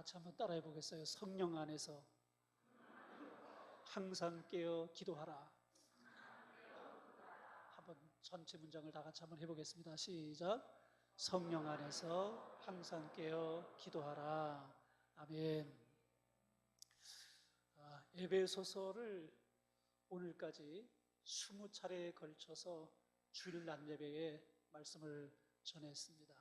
같이 한번 따라해 보겠어요? 성령 안에서 항상 깨어 기도하라. 한번 전체 문장을 다 같이 한번 해보겠습니다. 시작. 성령 안에서 항상 깨어 기도하라. 아멘. 에베소서를 오늘까지 20차례에 걸쳐서 주일 낮 예배에 말씀을 전했습니다.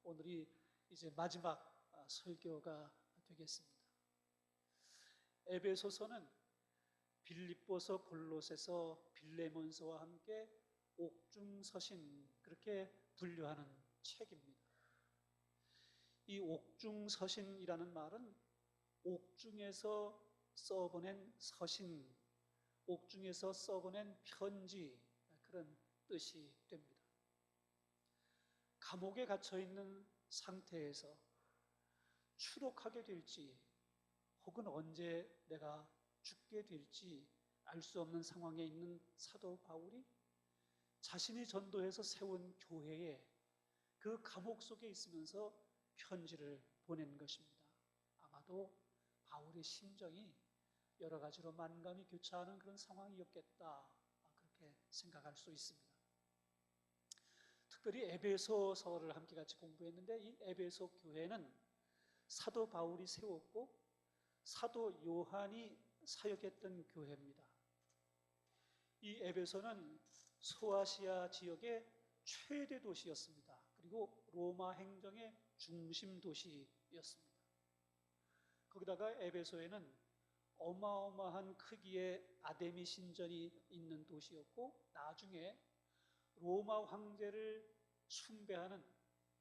오늘이 이제 마지막 설교가 되겠습니다. 에베소서는 빌립보서, 골로새서, 빌레몬서와 함께 옥중서신, 그렇게 분류하는 책입니다. 이 옥중서신이라는 말은 옥중에서 써보낸 서신, 옥중에서 써보낸 편지, 그런 뜻이 됩니다. 감옥에 갇혀 있는 상태에서 추록하게 될지, 혹은 언제 내가 죽게 될지 알 수 없는 상황에 있는 사도 바울이 자신이 전도해서 세운 교회에 그 감옥 속에 있으면서 편지를 보낸 것입니다. 아마도 바울의 심정이 여러 가지로 만감이 교차하는 그런 상황이었겠다, 그렇게 생각할 수 있습니다. 특별히 에베소서를 함께 같이 공부했는데, 이 에베소 교회는 사도 바울이 세웠고 사도 요한이 사역했던 교회입니다. 이 에베소는 소아시아 지역의 최대 도시였습니다. 그리고 로마 행정의 중심 도시였습니다. 거기다가 에베소에는 어마어마한 크기의 아데미 신전이 있는 도시였고, 나중에 로마 황제를 숭배하는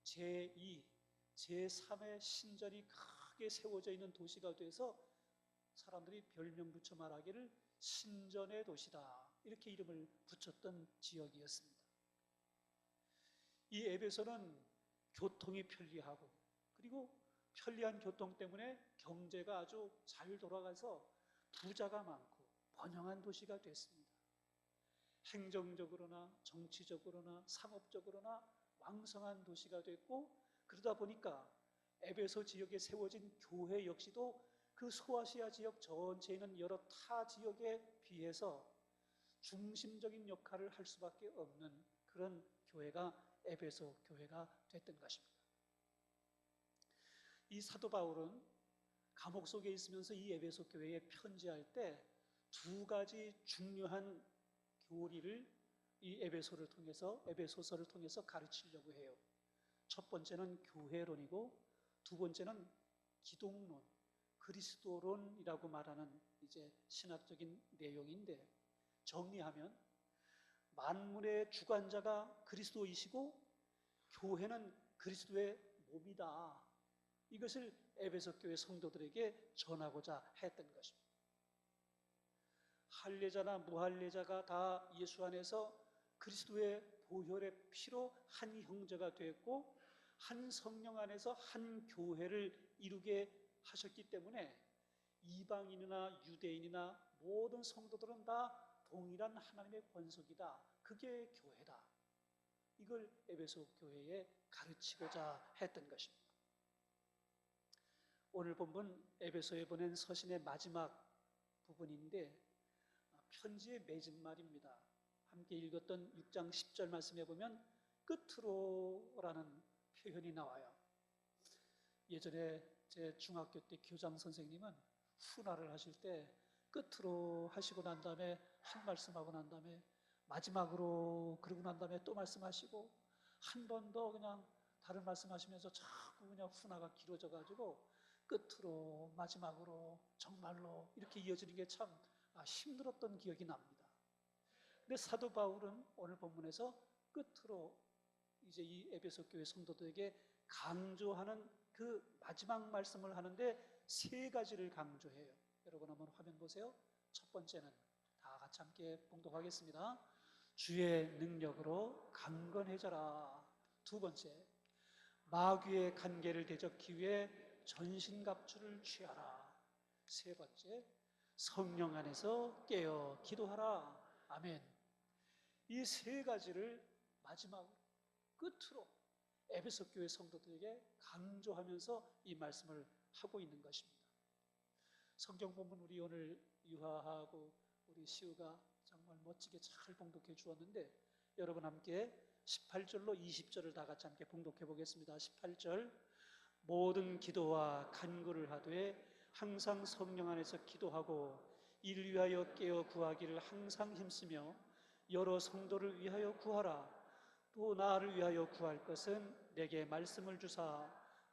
제2, 제3의 신전이 크게 세워져 있는 도시가 돼서 사람들이 별명 붙여 말하기를 신전의 도시다, 이렇게 이름을 붙였던 지역이었습니다. 이 에베소는 교통이 편리하고, 그리고 편리한 교통 때문에 경제가 아주 잘 돌아가서 부자가 많고 번영한 도시가 됐습니다. 행정적으로나 정치적으로나 상업적으로나 왕성한 도시가 됐고, 그러다 보니까 에베소 지역에 세워진 교회 역시도 그 소아시아 지역 전체에 있는 여러 타 지역에 비해서 중심적인 역할을 할 수밖에 없는 그런 교회가 에베소 교회가 됐던 것입니다. 이 사도 바울은 감옥 속에 있으면서 이 에베소 교회에 편지할 때 두 가지 중요한 교리를 이 에베소서를 통해서 가르치려고 해요. 첫 번째는 교회론이고, 두 번째는 기독론, 그리스도론이라고 말하는 이제 신학적인 내용인데, 정리하면 만물의 주관자가 그리스도이시고 교회는 그리스도의 몸이다, 이것을 에베소 교회 성도들에게 전하고자 했던 것입니다. 할례자나 무할례자가 다 예수 안에서 그리스도의 보혈의 피로 한 형제가 되었고, 한 성령 안에서 한 교회를 이루게 하셨기 때문에 이방인이나 유대인이나 모든 성도들은 다 동일한 하나님의 권속이다, 그게 교회다, 이걸 에베소 교회에 가르치고자 했던 것입니다. 오늘 본문 에베소에 보낸 서신의 마지막 부분인데, 편지의 맺은말입니다. 함께 읽었던 6장 10절 말씀에 보면 끝으로라는 표현이 나와요. 예전에 제 중학교 때 교장 선생님은 훈화를 하실 때 끝으로 하시고 난 다음에 한 말씀하고 난 다음에 마지막으로, 그러고 난 다음에 또 말씀하시고 한 번 더 그냥 다른 말씀하시면서 자꾸 그냥 훈화가 길어져 가지고 끝으로, 마지막으로, 정말로 이렇게 이어지는 게 참 힘들었던 기억이 납니다. 근데 사도 바울은 오늘 본문에서 끝으로 이제 이 에베소 교회 성도들에게 강조하는 그 마지막 말씀을 하는데 세 가지를 강조해요. 여러분 한번 화면 보세요. 첫 번째는 다 같이 함께 봉독하겠습니다. 주의 능력으로 강건해져라. 두 번째, 마귀의 간계를 대적하기 위해 전신갑주를 취하라. 세 번째, 성령 안에서 깨어 기도하라. 아멘. 이 세 가지를 마지막으로, 끝으로 에베소 교회 성도들에게 강조하면서 이 말씀을 하고 있는 것입니다. 성경 본문 우리 오늘 유하하고 우리 시우가 정말 멋지게 잘 봉독해 주었는데, 여러분 함께 18절로 20절을 다 같이 함께 봉독해 보겠습니다. 18절, 모든 기도와 간구를 하되 항상 성령 안에서 기도하고 이를 위하여 깨어 구하기를 항상 힘쓰며 여러 성도를 위하여 구하라. 또 나를 위하여 구할 것은 내게 말씀을 주사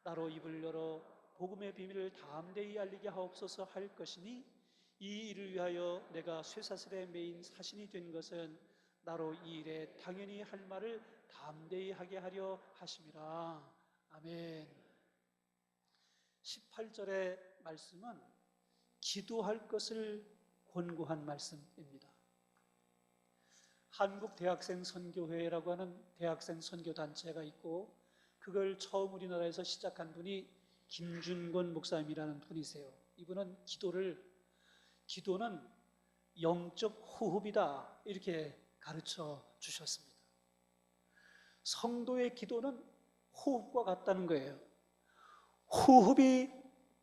나로 입을 열어 복음의 비밀을 담대히 알리게 하옵소서 할 것이니, 이 일을 위하여 내가 쇠사슬에 매인 사신이 된 것은 나로 이 일에 당연히 할 말을 담대히 하게 하려 하심이라. 아멘. 18절의 말씀은 기도할 것을 권고한 말씀입니다. 한국대학생선교회라고 하는 대학생 선교단체가 있고, 그걸 처음 우리나라에서 시작한 분이 김준권 목사님이라는 분이세요. 이분은 기도는 영적 호흡이다, 이렇게 가르쳐 주셨습니다. 성도의 기도는 호흡과 같다는 거예요. 호흡이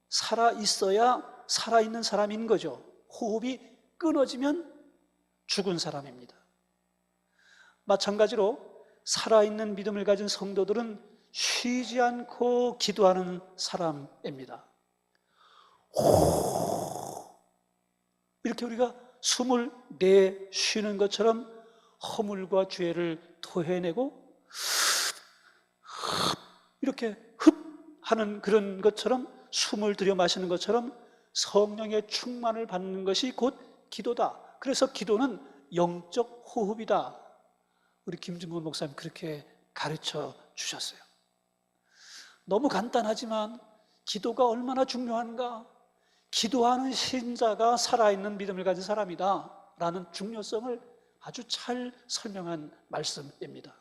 살아있어야 살아있는 사람인 거죠. 호흡이 끊어지면 죽은 사람입니다. 마찬가지로 살아있는 믿음을 가진 성도들은 쉬지 않고 기도하는 사람입니다. 이렇게 우리가 숨을 내쉬는 것처럼 허물과 죄를 토해내고 이렇게 흡 하는 그런 것처럼, 숨을 들여 마시는 것처럼 성령의 충만을 받는 것이 곧 기도다. 그래서 기도는 영적 호흡이다. 우리 김준문 목사님 그렇게 가르쳐 주셨어요. 너무 간단하지만 기도가 얼마나 중요한가, 기도하는 신자가 살아있는 믿음을 가진 사람이다 라는 중요성을 아주 잘 설명한 말씀입니다.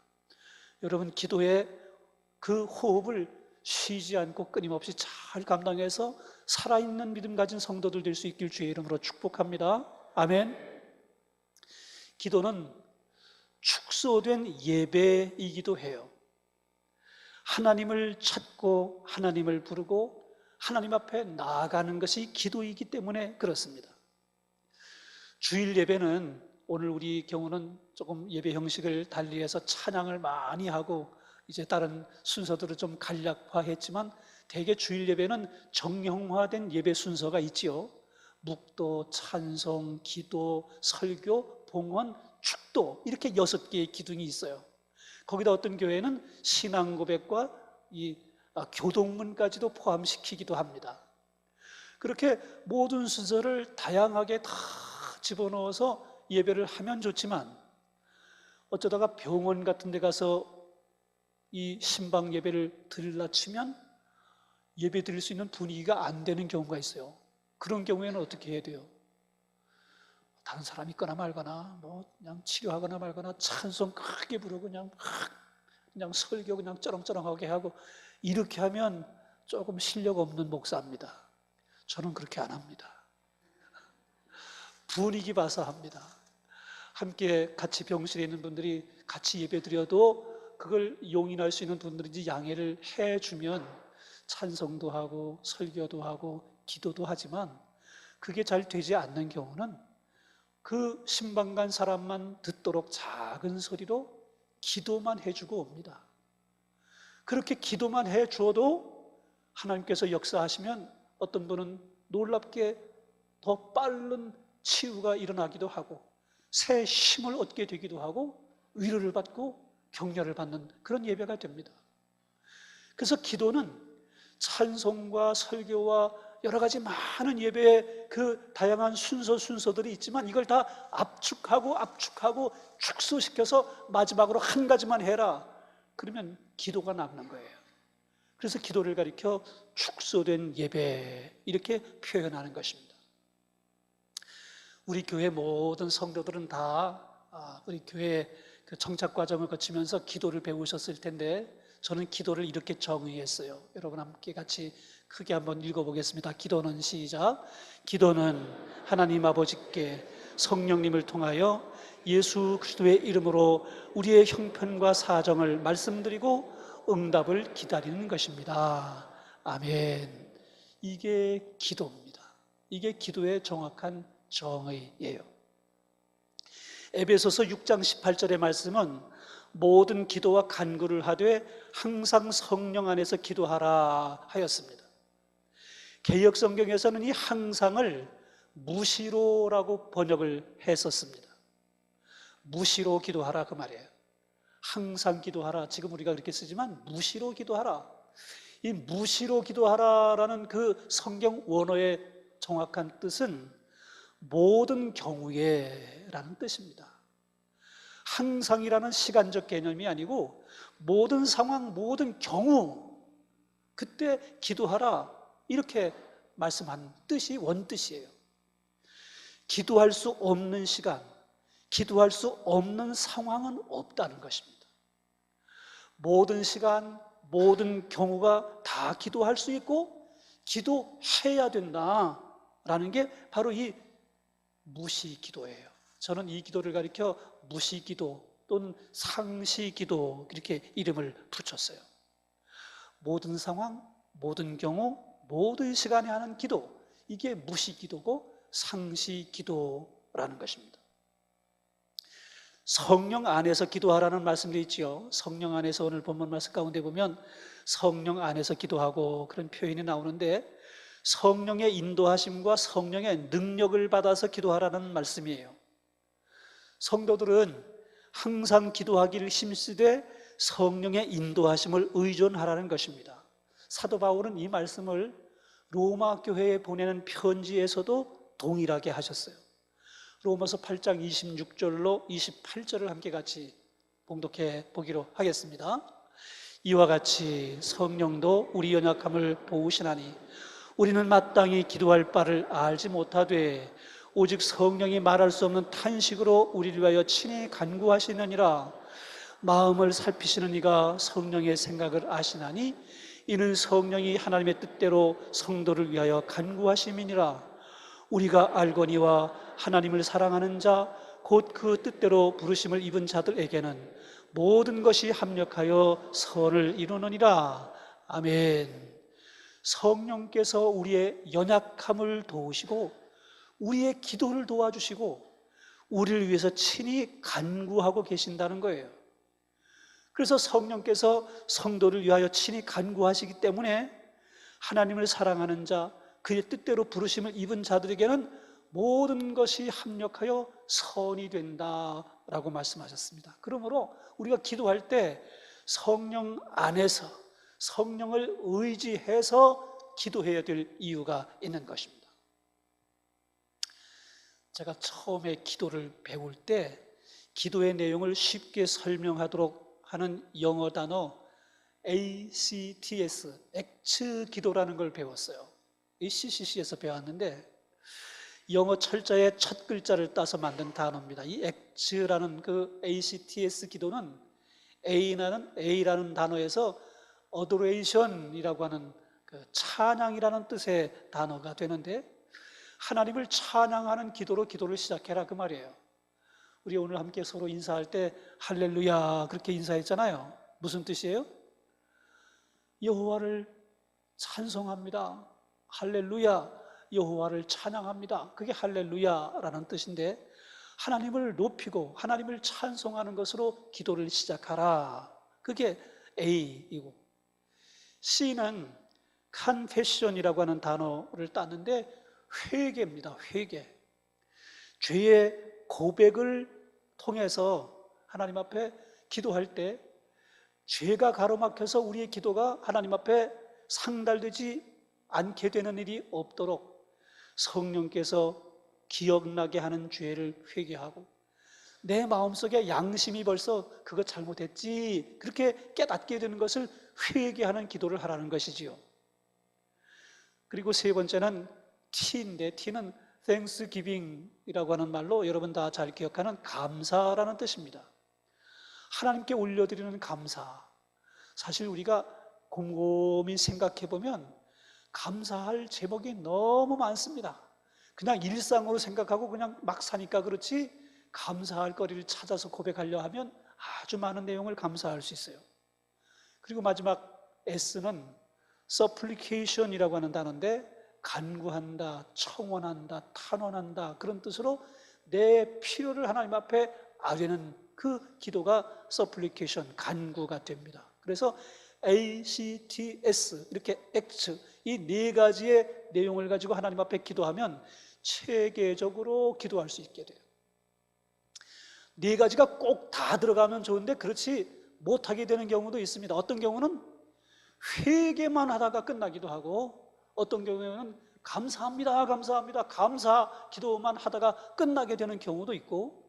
여러분, 기도의 그 호흡을 쉬지 않고 끊임없이 잘 감당해서 살아있는 믿음 가진 성도들 될 수 있길 주의 이름으로 축복합니다. 아멘. 기도는 축소된 예배이기도 해요. 하나님을 찾고 하나님을 부르고 하나님 앞에 나아가는 것이 기도이기 때문에 그렇습니다. 주일 예배는, 오늘 우리 경우는 조금 예배 형식을 달리해서 찬양을 많이 하고 이제 다른 순서들을 좀 간략화했지만, 대개 주일 예배는 정형화된 예배 순서가 있지요. 묵도, 찬송, 기도, 설교, 봉헌, 축도, 이렇게 6개의 기둥이 있어요. 거기다 어떤 교회는 신앙 고백과 이 교동문까지도 포함시키기도 합니다. 그렇게 모든 순서를 다양하게 다 집어넣어서 예배를 하면 좋지만, 어쩌다가 병원 같은 데 가서 이 신방 예배를 드리려 치면 예배 드릴 수 있는 분위기가 안 되는 경우가 있어요. 그런 경우에는 어떻게 해야 돼요? 다른 사람이 있거나 말거나, 그냥 치료하거나 말거나, 찬송 크게 부르고 그냥 설교 그냥 쩌렁쩌렁하게 하고, 이렇게 하면 조금 실력 없는 목사입니다. 저는 그렇게 안 합니다. 분위기 봐서 합니다. 함께 같이 병실에 있는 분들이 같이 예배 드려도 그걸 용인할 수 있는 분들인지 양해를 해주면 찬송도 하고 설교도 하고 기도도 하지만, 그게 잘 되지 않는 경우는 그 신방 간 사람만 듣도록 작은 소리로 기도만 해주고 옵니다. 그렇게 기도만 해주어도 하나님께서 역사하시면 어떤 분은 놀랍게 더 빠른 치유가 일어나기도 하고 새 힘을 얻게 되기도 하고 위로를 받고 격려를 받는 그런 예배가 됩니다. 그래서 기도는 찬송과 설교와 여러 가지 많은 예배의 그 다양한 순서들이 있지만, 이걸 다 압축하고 축소시켜서 마지막으로 한 가지만 해라, 그러면 기도가 남는 거예요. 그래서 기도를 가리켜 축소된 예배, 이렇게 표현하는 것입니다. 우리 교회 모든 성도들은 다 우리 교회 그 정착 과정을 거치면서 기도를 배우셨을 텐데, 저는 기도를 이렇게 정의했어요. 여러분 함께 같이 크게 한번 읽어보겠습니다. 기도는, 시작. 기도는 하나님 아버지께 성령님을 통하여 예수 그리스도의 이름으로 우리의 형편과 사정을 말씀드리고 응답을 기다리는 것입니다. 아멘. 이게 기도입니다. 이게 기도의 정확한 정의예요. 에베소서 6장 18절의 말씀은 모든 기도와 간구를 하되 항상 성령 안에서 기도하라 하였습니다. 개역 성경에서는 이 항상을 무시로라고 번역을 했었습니다. 무시로 기도하라 그 말이에요. 항상 기도하라. 지금 우리가 그렇게 쓰지만 무시로 기도하라. 이 무시로 기도하라라는 그 성경 원어의 정확한 뜻은 모든 경우에 라는 뜻입니다. 항상이라는 시간적 개념이 아니고 모든 상황, 모든 경우 그때 기도하라 이렇게 말씀한 뜻이 원뜻이에요. 기도할 수 없는 시간, 기도할 수 없는 상황은 없다는 것입니다. 모든 시간, 모든 경우가 다 기도할 수 있고 기도해야 된다라는 게 바로 이 무시기도예요. 저는 이 기도를 가리켜 무시기도 또는 상시기도 이렇게 이름을 붙였어요. 모든 상황, 모든 경우, 모든 시간에 하는 기도, 이게 무시기도고 상시기도라는 것입니다. 성령 안에서 기도하라는 말씀도 있지요. 성령 안에서 오늘 본문 말씀 가운데 보면 성령 안에서 기도하고 그런 표현이 나오는데 성령의 인도하심과 성령의 능력을 받아서 기도하라는 말씀이에요. 성도들은 항상 기도하기를 힘쓰되 성령의 인도하심을 의존하라는 것입니다. 사도 바울은 이 말씀을 로마 교회에 보내는 편지에서도 동일하게 하셨어요. 로마서 8장 26절로 28절을 함께 같이 봉독해 보기로 하겠습니다. 이와 같이 성령도 우리 연약함을 도우시나니 우리는 마땅히 기도할 바를 알지 못하되 오직 성령이 말할 수 없는 탄식으로 우리를 위하여 친히 간구하시느니라. 마음을 살피시는 이가 성령의 생각을 아시나니 이는 성령이 하나님의 뜻대로 성도를 위하여 간구하심이니라. 우리가 알거니와 하나님을 사랑하는 자 곧 그 뜻대로 부르심을 입은 자들에게는 모든 것이 합력하여 선을 이루느니라. 아멘. 성령께서 우리의 연약함을 도우시고 우리의 기도를 도와주시고 우리를 위해서 친히 간구하고 계신다는 거예요. 그래서 성령께서 성도를 위하여 친히 간구하시기 때문에 하나님을 사랑하는 자, 그의 뜻대로 부르심을 입은 자들에게는 모든 것이 합력하여 선이 된다라고 말씀하셨습니다. 그러므로 우리가 기도할 때 성령 안에서 성령을 의지해서 기도해야 될 이유가 있는 것입니다. 제가 처음에 기도를 배울 때 기도의 내용을 쉽게 설명하도록 하는 영어 단어 ACTS, 액츠 기도라는 걸 배웠어요. 이 CCC에서 배웠는데 영어 철자의 첫 글자를 따서 만든 단어입니다. 이 액츠라는 그 ACTS 기도는 A라는 단어에서 adoration이라고 하는 그 찬양이라는 뜻의 단어가 되는데 하나님을 찬양하는 기도로 기도를 시작해라 그 말이에요. 우리 오늘 함께 서로 인사할 때 할렐루야 그렇게 인사했잖아요. 무슨 뜻이에요? 여호와를 찬송합니다. 할렐루야, 여호와를 찬양합니다. 그게 할렐루야라는 뜻인데 하나님을 높이고 하나님을 찬송하는 것으로 기도를 시작하라. 그게 A이고 C는 confession이라고 하는 단어를 땄는데 회개입니다. 회개. 죄의 고백을 통해서 하나님 앞에 기도할 때 죄가 가로막혀서 우리의 기도가 하나님 앞에 상달되지 않게 되는 일이 없도록 성령께서 기억나게 하는 죄를 회개하고 내 마음속에 양심이 벌써 그거 잘못했지 그렇게 깨닫게 되는 것을 회개하는 기도를 하라는 것이지요. 그리고 세 번째는 T인데 T는 Thanksgiving이라고 하는 말로 여러분 다 잘 기억하는 감사라는 뜻입니다. 하나님께 올려드리는 감사. 사실 우리가 곰곰이 생각해 보면 감사할 제목이 너무 많습니다. 그냥 일상으로 생각하고 그냥 막 사니까 그렇지 감사할 거리를 찾아서 고백하려 하면 아주 많은 내용을 감사할 수 있어요. 그리고 마지막 S는 supplication이라고 하는 단어인데 간구한다, 청원한다, 탄원한다 그런 뜻으로 내 필요를 하나님 앞에 아뢰는 그 기도가 supplication, 간구가 됩니다. 그래서 ACTS 이렇게 X 이 네 가지의 내용을 가지고 하나님 앞에 기도하면 체계적으로 기도할 수 있게 돼요. 네 가지가 꼭 다 들어가면 좋은데 그렇지 못하게 되는 경우도 있습니다. 어떤 경우는 회개만 하다가 끝나기도 하고 어떤 경우에는 감사합니다, 감사합니다, 감사 기도만 하다가 끝나게 되는 경우도 있고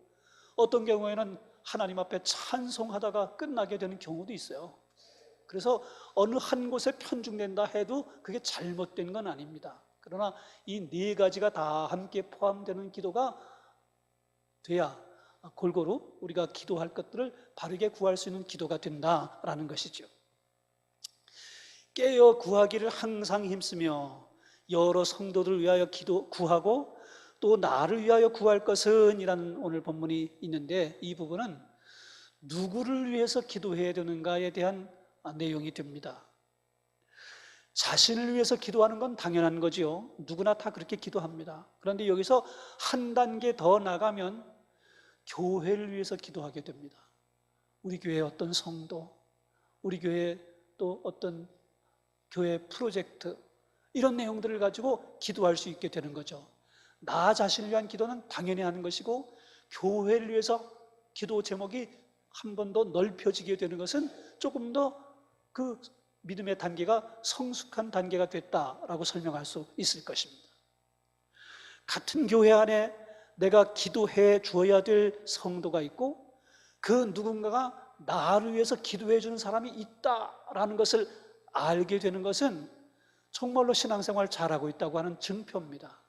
어떤 경우에는 하나님 앞에 찬송하다가 끝나게 되는 경우도 있어요. 그래서 어느 한 곳에 편중된다 해도 그게 잘못된 건 아닙니다. 그러나 이 네 가지가 다 함께 포함되는 기도가 돼야 골고루 우리가 기도할 것들을 바르게 구할 수 있는 기도가 된다라는 것이죠. 깨어 구하기를 항상 힘쓰며 여러 성도들을 위하여 구하고 또 나를 위하여 구할 것은 이라는 오늘 본문이 있는데 이 부분은 누구를 위해서 기도해야 되는가에 대한 내용이 됩니다. 자신을 위해서 기도하는 건 당연한 거지요. 누구나 다 그렇게 기도합니다. 그런데 여기서 한 단계 더 나가면 교회를 위해서 기도하게 됩니다. 우리 교회의 어떤 성도, 우리 교회의 또 어떤 교회 프로젝트 이런 내용들을 가지고 기도할 수 있게 되는 거죠. 나 자신을 위한 기도는 당연히 하는 것이고 교회를 위해서 기도 제목이 한 번 더 넓혀지게 되는 것은 조금 더 그 믿음의 단계가 성숙한 단계가 됐다라고 설명할 수 있을 것입니다. 같은 교회 안에 내가 기도해 주어야 될 성도가 있고 그 누군가가 나를 위해서 기도해 주는 사람이 있다라는 것을 알게 되는 것은 정말로 신앙생활 잘하고 있다고 하는 증표입니다.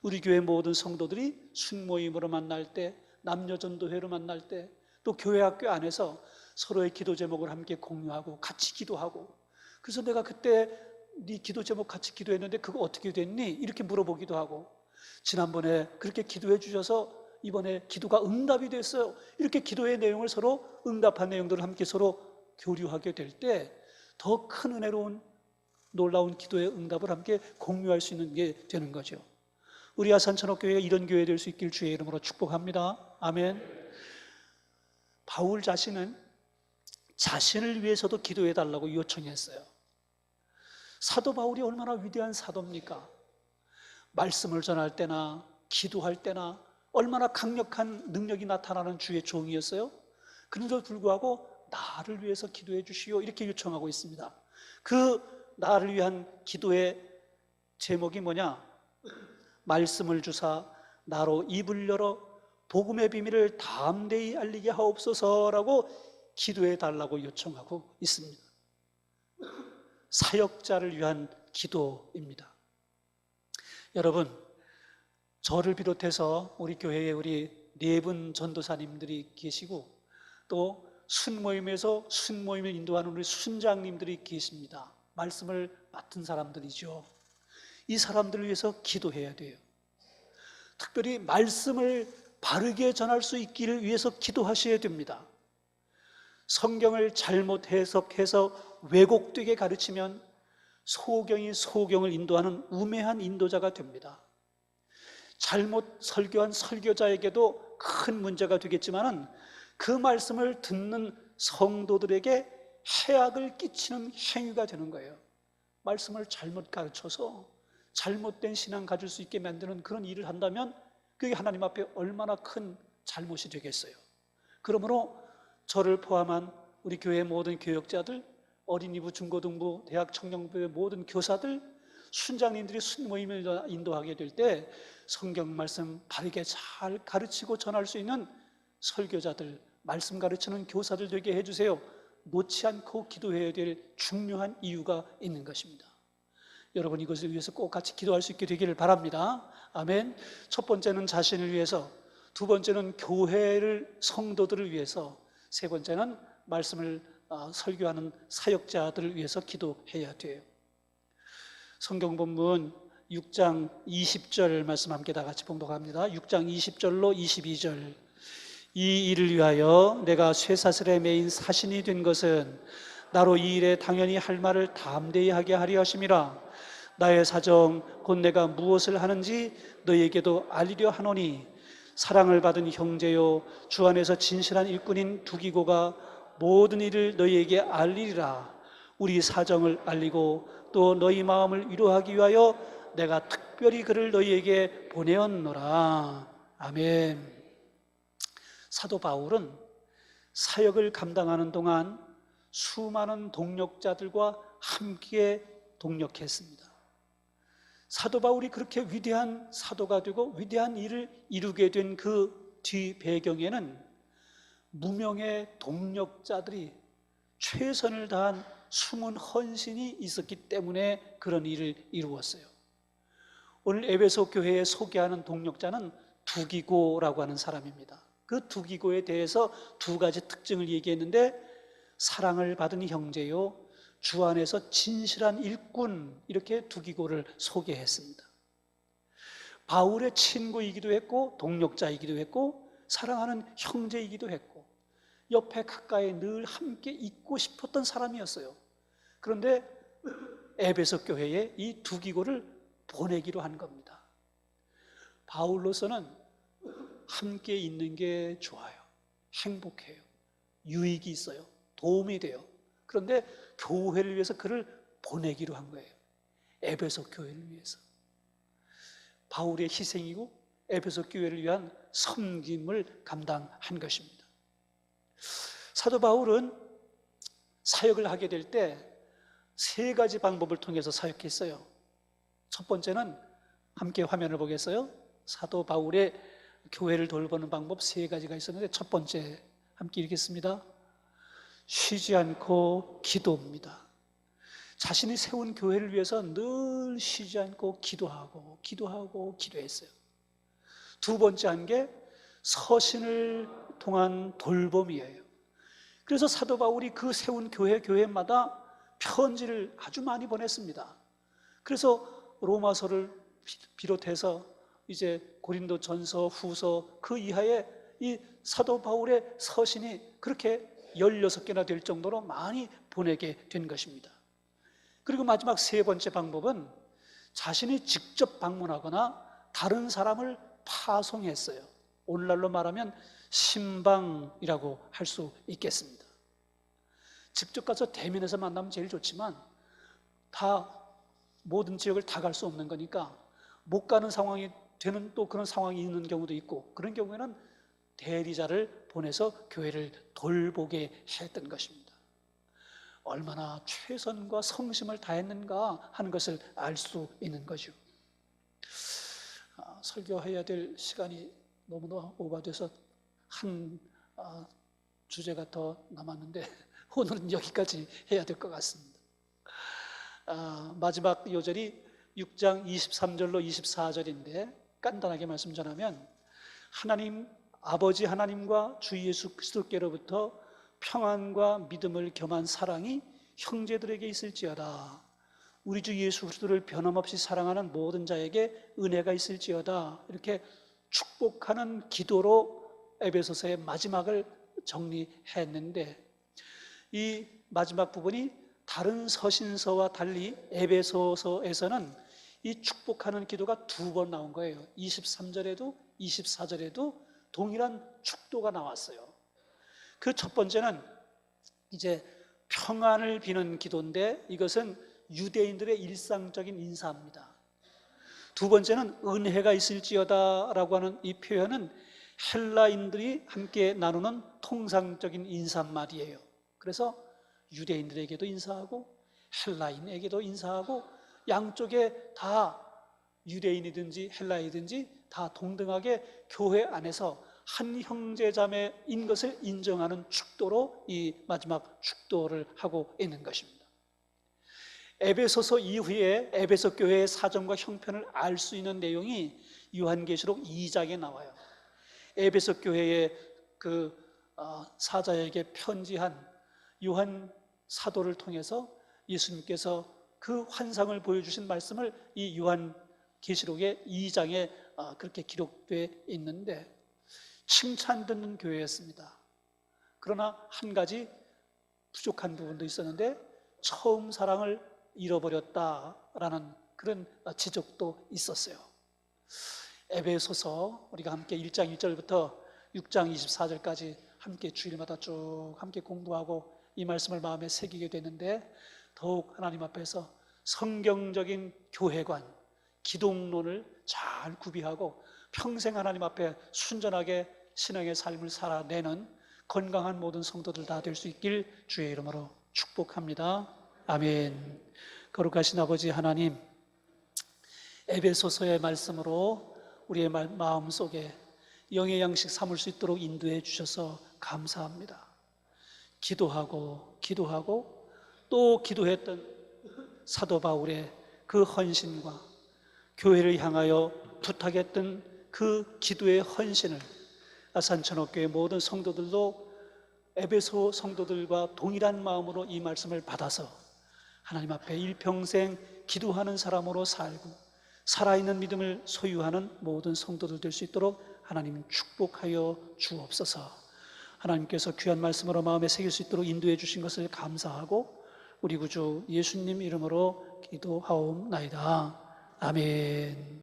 우리 교회 모든 성도들이 순모임으로 만날 때, 남녀전도회로 만날 때, 또 교회 학교 안에서 서로의 기도 제목을 함께 공유하고 같이 기도하고 그래서 내가 그때 네 기도 제목 같이 기도했는데 그거 어떻게 됐니? 이렇게 물어보기도 하고 지난번에 그렇게 기도해 주셔서 이번에 기도가 응답이 됐어요. 이렇게 기도의 내용을 서로 응답한 내용들을 함께 서로 교류하게 될 때 더 큰 은혜로운 놀라운 기도의 응답을 함께 공유할 수 있는 게 되는 거죠. 우리 아산천옥교회가 이런 교회 될 수 있길 주의 이름으로 축복합니다. 아멘. 바울 자신은 자신을 위해서도 기도해 달라고 요청했어요. 사도 바울이 얼마나 위대한 사도입니까? 말씀을 전할 때나 기도할 때나 얼마나 강력한 능력이 나타나는 주의 종이었어요. 그런데도 불구하고 나를 위해서 기도해 주시오 이렇게 요청하고 있습니다. 그 나를 위한 기도의 제목이 뭐냐? 말씀을 주사 나로 입을 열어 복음의 비밀을 담대히 알리게 하옵소서라고 기도해 달라고 요청하고 있습니다. 사역자를 위한 기도입니다. 여러분, 저를 비롯해서 우리 교회에 우리 네 분 전도사님들이 계시고 또 순모임에서 순모임을 인도하는 우리 순장님들이 계십니다. 말씀을 맡은 사람들이죠. 이 사람들을 위해서 기도해야 돼요. 특별히 말씀을 바르게 전할 수 있기를 위해서 기도하셔야 됩니다. 성경을 잘못 해석해서 왜곡되게 가르치면 소경이 소경을 인도하는 우매한 인도자가 됩니다. 잘못 설교한 설교자에게도 큰 문제가 되겠지만 그 말씀을 듣는 성도들에게 해악을 끼치는 행위가 되는 거예요. 말씀을 잘못 가르쳐서 잘못된 신앙 가질 수 있게 만드는 그런 일을 한다면 그게 하나님 앞에 얼마나 큰 잘못이 되겠어요. 그러므로 저를 포함한 우리 교회 모든 교역자들, 어린이부, 중고등부, 대학 청년부의 모든 교사들, 순장님들이 순모임을 인도하게 될 때 성경 말씀 바르게 잘 가르치고 전할 수 있는 설교자들, 말씀 가르치는 교사들 되게 해주세요. 놓지 않고 기도해야 될 중요한 이유가 있는 것입니다. 여러분 이것을 위해서 꼭 같이 기도할 수 있게 되기를 바랍니다. 아멘. 첫 번째는 자신을 위해서, 두 번째는 교회를, 성도들을 위해서, 세 번째는 말씀을 설교하는 사역자들을 위해서 기도해야 돼요. 성경 본문 6장 20절 말씀 함께 다 같이 봉독합니다. 6장 20절로 22절. 이 일을 위하여 내가 쇠사슬에 매인 사신이 된 것은 나로 이 일에 당연히 할 말을 담대히 하게 하려 하심이라. 나의 사정 곧 내가 무엇을 하는지 너희에게도 알리려 하노니, 사랑을 받은 형제요 주 안에서 진실한 일꾼인 두기고가 모든 일을 너희에게 알리리라. 우리 사정을 알리고 또 너희 마음을 위로하기 위하여 내가 특별히 그를 너희에게 보내었노라. 아멘. 사도 바울은 사역을 감당하는 동안 수많은 동력자들과 함께 동력했습니다. 사도 바울이 그렇게 위대한 사도가 되고 위대한 일을 이루게 된 그 뒤 배경에는 무명의 동력자들이 최선을 다한 숨은 헌신이 있었기 때문에 그런 일을 이루었어요. 오늘 에베소 교회에 소개하는 동력자는 두기고라고 하는 사람입니다. 그 두기고에 대해서 두 가지 특징을 얘기했는데, 사랑을 받은 형제요 주 안에서 진실한 일꾼, 이렇게 두기고를 소개했습니다. 바울의 친구이기도 했고 동력자이기도 했고 사랑하는 형제이기도 했고 옆에 가까이 늘 함께 있고 싶었던 사람이었어요. 그런데 에베소 교회에 이 두기고를 보내기로 한 겁니다. 바울로서는 함께 있는 게 좋아요. 행복해요. 유익이 있어요. 도움이 돼요. 그런데 교회를 위해서 그를 보내기로 한 거예요. 에베소 교회를 위해서. 바울의 희생이고 에베소 교회를 위한 섬김을 감당한 것입니다. 사도 바울은 사역을 하게 될 때 세 가지 방법을 통해서 사역했어요. 첫 번째는, 함께 화면을 보겠어요? 사도 바울의 교회를 돌보는 방법 세 가지가 있었는데, 첫 번째 함께 읽겠습니다. 쉬지 않고 기도입니다. 자신이 세운 교회를 위해서 늘 쉬지 않고 기도하고 기도했어요. 두 번째 한 게 서신을 통한 돌봄이에요. 그래서 사도 바울이 그 세운 교회마다 편지를 아주 많이 보냈습니다. 그래서 로마서를 비롯해서 이제 고린도전서, 후서, 그 이하에 이 사도 바울의 서신이 그렇게 16개나 될 정도로 많이 보내게 된 것입니다. 그리고 마지막 세 번째 방법은 자신이 직접 방문하거나 다른 사람을 파송했어요. 오늘날로 말하면 신방이라고 할 수 있겠습니다. 직접 가서 대면해서 만나면 제일 좋지만 모든 지역을 다 갈 수 없는 거니까 못 가는 상황이 되는 또 그런 상황이 있는 경우도 있고, 그런 경우에는 대리자를 보내서 교회를 돌보게 했던 것입니다. 얼마나 최선과 성심을 다했는가 하는 것을 알 수 있는 거죠. 설교해야 될 시간이 너무나 오버돼서 한 주제가 더 남았는데 오늘은 여기까지 해야 될 것 같습니다. 마지막 요절이 6장 23절로 24절인데 간단하게 말씀 전하면, 하나님 아버지 하나님과 주 예수 그리스도께로부터 평안과 믿음을 겸한 사랑이 형제들에게 있을지어다. 우리 주 예수 그리스도를 변함없이 사랑하는 모든 자에게 은혜가 있을지어다. 이렇게 축복하는 기도로 에베소서의 마지막을 정리했는데, 이 마지막 부분이 다른 서신서와 달리 에베소서에서는 이 축복하는 기도가 두 번 나온 거예요. 23절에도 24절에도 동일한 축도가 나왔어요. 그 첫 번째는 이제 평안을 비는 기도인데, 이것은 유대인들의 일상적인 인사입니다. 두 번째는 은혜가 있을지어다 라고 하는 이 표현은 헬라인들이 함께 나누는 통상적인 인사말이에요. 그래서 유대인들에게도 인사하고 헬라인에게도 인사하고, 양쪽에 다 유대인이든지 헬라이든지 다 동등하게 교회 안에서 한 형제자매인 것을 인정하는 축도로 이 마지막 축도를 하고 있는 것입니다. 에베소서 이후에 에베소 교회의 사정과 형편을 알 수 있는 내용이 요한계시록 2장에 나와요. 에베소 교회의 그 사자에게 편지한 요한 사도를 통해서 예수님께서 그 환상을 보여주신 말씀을 이 요한계시록의 2장에 그렇게 기록되어 있는데, 칭찬 듣는 교회였습니다. 그러나 한 가지 부족한 부분도 있었는데 처음 사랑을 잃어버렸다라는 그런 지적도 있었어요. 에베소서 우리가 함께 1장 1절부터 6장 24절까지 함께 주일마다 쭉 함께 공부하고 이 말씀을 마음에 새기게 되는데 더욱 하나님 앞에서 성경적인 교회관, 기독론을 잘 구비하고 평생 하나님 앞에 순전하게 신앙의 삶을 살아내는 건강한 모든 성도들 다 될 수 있길 주의 이름으로 축복합니다. 아멘. 거룩하신 아버지 하나님, 에베소서의 말씀으로 우리의 마음속에 영의 양식 삼을 수 있도록 인도해 주셔서 감사합니다. 기도하고 또 기도했던 사도 바울의 그 헌신과 교회를 향하여 부탁했던 그 기도의 헌신을 아산천옥교회 모든 성도들도 에베소 성도들과 동일한 마음으로 이 말씀을 받아서 하나님 앞에 일평생 기도하는 사람으로 살고 살아있는 믿음을 소유하는 모든 성도들 될 수 있도록 하나님 축복하여 주옵소서. 하나님께서 귀한 말씀으로 마음에 새길 수 있도록 인도해 주신 것을 감사하고 우리 구주 예수님 이름으로 기도하옵나이다. 아멘.